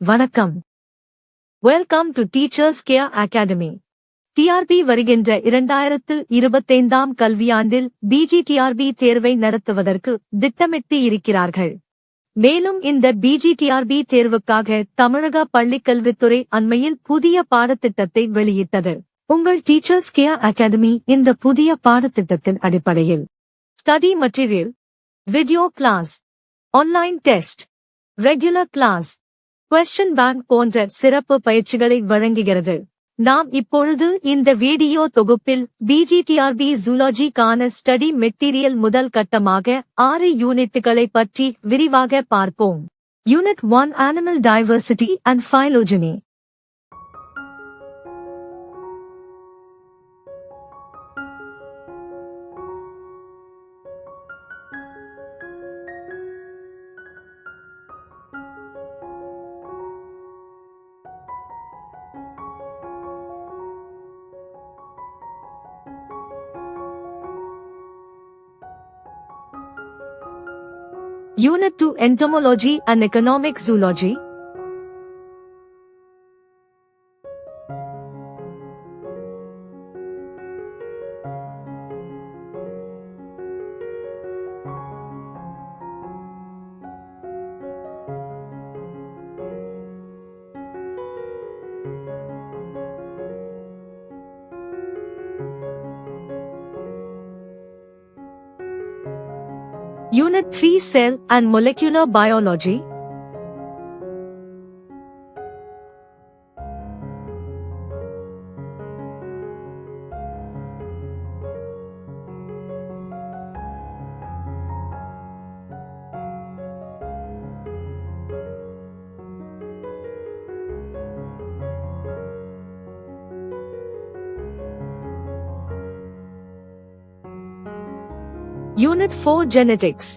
வணக்கம். Welcome to teachers care academy. TRB வருகின்ற 2025ஆம் கல்வியாண்டில் பிஜிடிஆர்பி தேர்வை நடத்துவதற்கு திட்டமிட்டு இருக்கிறார்கள். மேலும் இந்த பிஜிடிஆர்பி தேர்வுக்காக தமிழக பள்ளிக்கல்வித்துறை அண்மையில் புதிய பாடத்திட்டத்தை வெளியிட்டது. உங்கள் டீச்சர்ஸ் கேர் அகாடமி இந்த புதிய பாடத்திட்டத்தின் அடிப்படையில் study material, video class, online test, regular class, question bank போன்ற சிறப்பு பயிற்சிகளை வழங்குகிறது. நாம் இப்பொழுது இந்த வீடியோ தொகுப்பில் பிஜிடிஆர்பி ஜூலாஜிக்கான ஸ்டடி மெட்டீரியல் முதல் கட்டமாக 6 யூனிட்டுகளை பற்றி விரிவாக பார்ப்போம். Unit 1 animal diversity and phylogeny. Unit 2 Entomology and Economic Zoology. Unit 3 Cell and Molecular Biology. Unit 4 Genetics.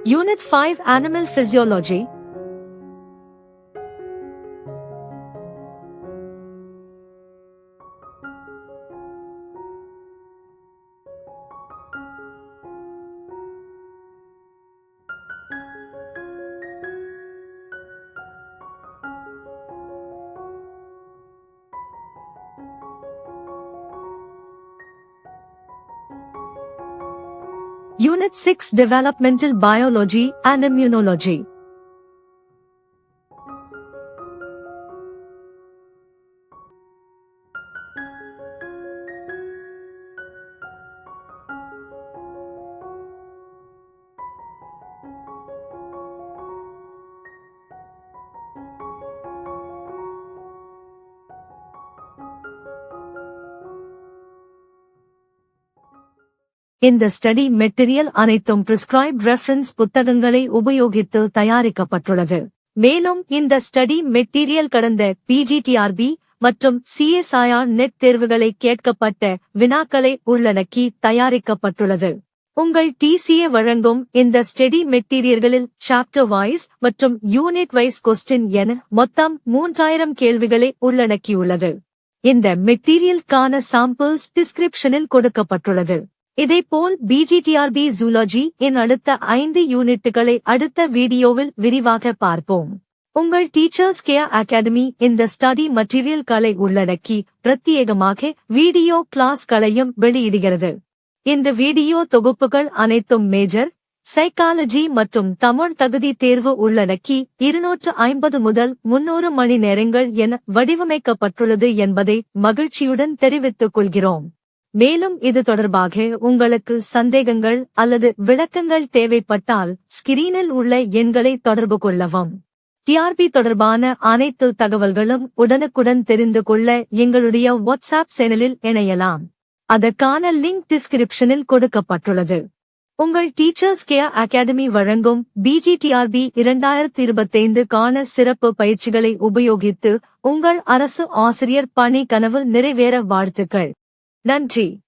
Unit 5 Animal Physiology. Unit 6 Developmental Biology and Immunology. இந்த ஸ்டடி மெட்டீரியல் அனைத்தும் prescribed reference புத்தகங்களை உபயோகித்து தயாரிக்கப்பட்டுள்ளது. மேலும் இந்த ஸ்டடி மெட்டீரியல் கடந்த PGTRB மற்றும் CSIR net தேர்வுகளை கேட்கப்பட்ட வினாக்களை உள்ளடக்கி தயாரிக்கப்பட்டுள்ளது. உங்கள் டிசிஏ வழங்கும் இந்த ஸ்டடி மெட்டீரியல்களில் சாப்டர் வைஸ் மற்றும் யூனிட் வைஸ் கொஸ்டின் என மொத்தம் 3000 கேள்விகளை உள்ளடக்கியுள்ளது. இந்த மெட்டீரியலுக்கான சாம்பிள்ஸ் டிஸ்கிரிப்ஷனில் கொடுக்கப்பட்டுள்ளது. இதேபோல் பிஜிடிஆர்பி ஜூலாஜி இன் அடுத்த 5 யூனிட்டுகளை அடுத்த வீடியோவில் விரிவாக பார்ப்போம். உங்கள் டீச்சர்ஸ் கேர் அகாடமி இந்த ஸ்டடி மெட்டீரியல்களை உள்ளடக்கி பிரத்யேகமாக வீடியோ கிளாஸ்களையும் வெளியிடுகிறது. இந்த வீடியோ தொகுப்புகள் அனைத்தும் மேஜர், சைக்காலஜி மற்றும் தமிழ் தகுதி தேர்வு உள்ளடக்கி 250 முதல் 300 மணி நேரங்கள் என வடிவமைக்கப்பட்டுள்ளது என்பதை மகிழ்ச்சியுடன் தெரிவித்துக் கொள்கிறோம். மேலும் இது தொடர்பாக உங்களுக்கு சந்தேகங்கள் அல்லது விளக்கங்கள் தேவைப்பட்டால் ஸ்கிரீனில் உள்ள எண்களை தொடர்பு கொள்ளவும். டிஆர்பி தொடர்பான அனைத்து தகவல்களும் உடனுக்குடன் தெரிந்து கொள்ள எங்களுடைய வாட்ஸ்அப் சேனலில் இணையலாம். அதற்கான லிங்க் டிஸ்கிரிப்ஷனில் கொடுக்கப்பட்டுள்ளது. உங்கள் டீச்சர்ஸ் கேர் அகாடமி வழங்கும் பிஜிடிஆர்பி 2025க்கான சிறப்பு பயிற்சிகளை உபயோகித்து உங்கள் அரசு ஆசிரியர் பணி கனவு நிறைவேற வாழ்த்துக்கள். நன்றி.